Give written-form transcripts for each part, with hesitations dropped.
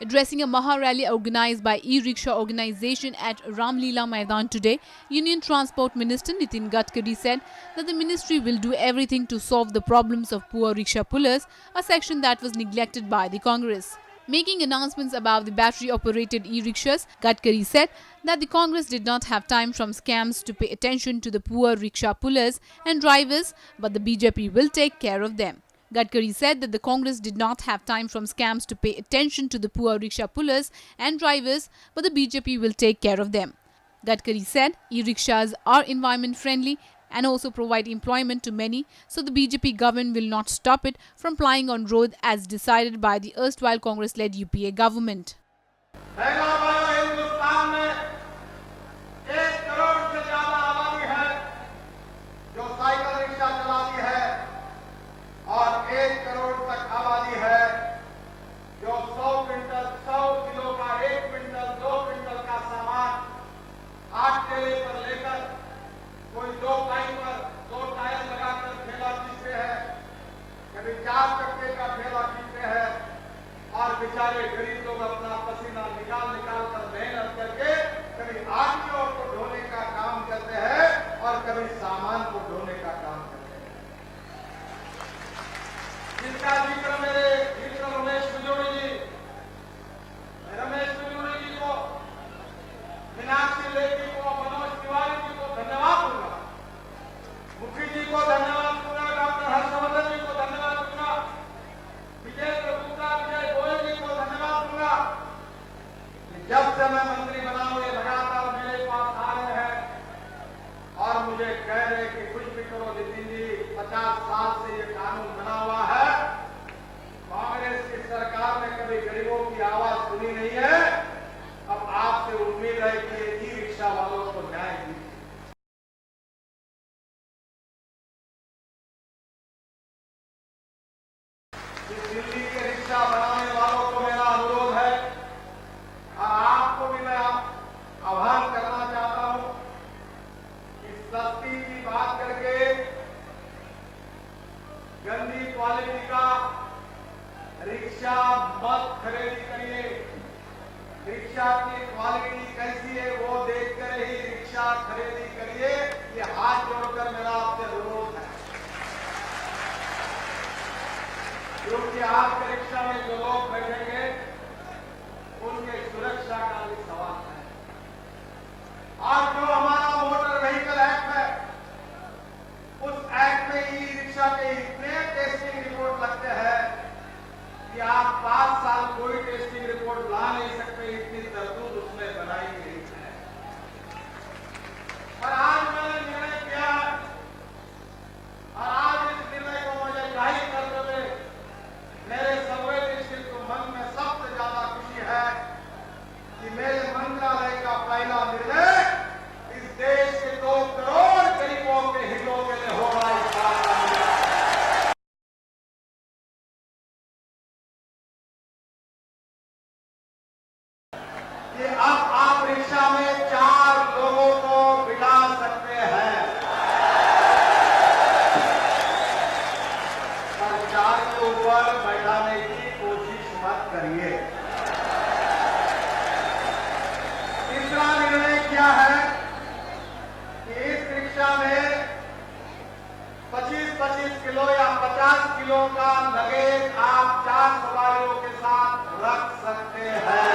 Addressing a Maha rally organized by e-rickshaw organization at Ramleela Maidan today, Union Transport Minister Nitin Gadkari said that the ministry will do everything to solve the problems of poor rickshaw pullers, a section that was neglected by the Congress. Making announcements about the battery-operated e-rickshaws, Gadkari said that the Congress did not have time from scams to pay attention to the poor rickshaw pullers and drivers, but the BJP will take care of them. Gadkari said that the Congress did not have time from scams to pay attention to the poor rickshaw pullers and drivers, but the BJP will take care of them. Gadkari said e-rickshaws are environment friendly and also provide employment to many, so the BJP government will not stop it from plying on road as decided by the erstwhile Congress-led UPA government. बेचारे गरीब लोग अपना पसीना निकाल कर मेहनत करके कभी आदमियों को ढोने का काम करते हैं और कभी सामान को ढोने का काम करते हैं। जिसका जिक्र मेरे मित्र रमेश बिजोड़ी जी को, मीनाक्षी लेखी को, मनोज तिवारी जी को धन्यवाद दूंगा, मुखी जी को धन्यवाद दूंगा, डॉक्टर हर्षवर्धन जी को धन्यवाद दूंगा, विजय गोयल जी को धन्यवाद दूंगा। जब से मैं मंत्री बना हुए लगातार मेरे पास आ रहे हैं और मुझे कह रहे कि कुछ भी करो नितिन जी, 50 साल से ये कानून बना हुआ है, कांग्रेस की सरकार ने कभी गरीबों की आवाज सुनी नहीं है। अब आपसे उम्मीद है कि ई रिक्शा वालों को न्याय दीजिए। दिल्ली के रिक्शा बनाने वालों को मेरा अनुरोध है और आपको भी मैं आह्वान करना चाहता हूं कि सस्ती की बात करके गंदी क्वालिटी का रिक्शा मत खरीदी करिए। रिक्शा की क्वालिटी कैसी है वो देखकर ही रिक्शा खरीदी करिए। ये हाथ जोड़कर मेरा आपसे अनुरोध है, क्योंकि आपके रिक्शा में जो लोग बैठेंगे उनके सुरक्षा का भी सवाल है। और जो हमारा मोटर व्हीकल एक्ट है, उस एक्ट में ई रिक्शा के इतने टेस्टिंग रिपोर्ट लगते हैं कि आप 5 साल कोई टेस्टिंग रिपोर्ट ला नहीं सकते, इतनी तरतूद उसमें बनाई गई है। और आज मैंने निर्णय किया और आज इस निर्णय को मुझे जाहिर करते हुए मेरे संवेदनशील को मन में सबसे ज्यादा खुशी है कि मेरे मंत्रालय का पहला निर्णय इस देश के 2 करोड़ गरीबों के हितों के लिए होगा। इस बात का कि अब आप रिक्शा में 4 लोगों को बिठा सकते हैं, पर 4 के ऊपर बैठाने की कोशिश मत करिए। तीसरा निर्णय क्या है कि इस रिक्शा में 25-25 किलो या 50 किलो का लगेज आप 4 सवारियों के साथ रख सकते हैं।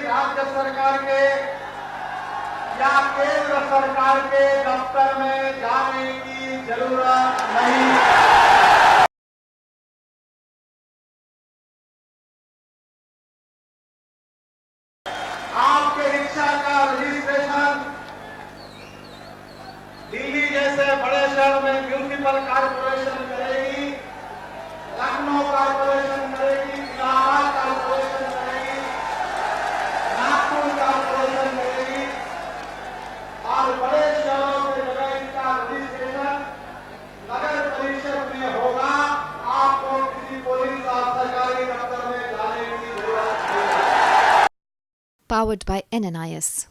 राज्य सरकार के या केंद्र सरकार के दफ्तर में जाने की जरूरत नहीं। आपके रिक्शा का रजिस्ट्रेशन दिल्ली जैसे बड़े शहर में म्यूनिसिपल कॉर्पोरेशन करेगी, लखनऊ कॉर्पोरेशन करेगी, इलाहाबाद कॉर्पोरेशन करेगी, नागपुर कॉर्पोरेशन करेगी और powered by NNIS.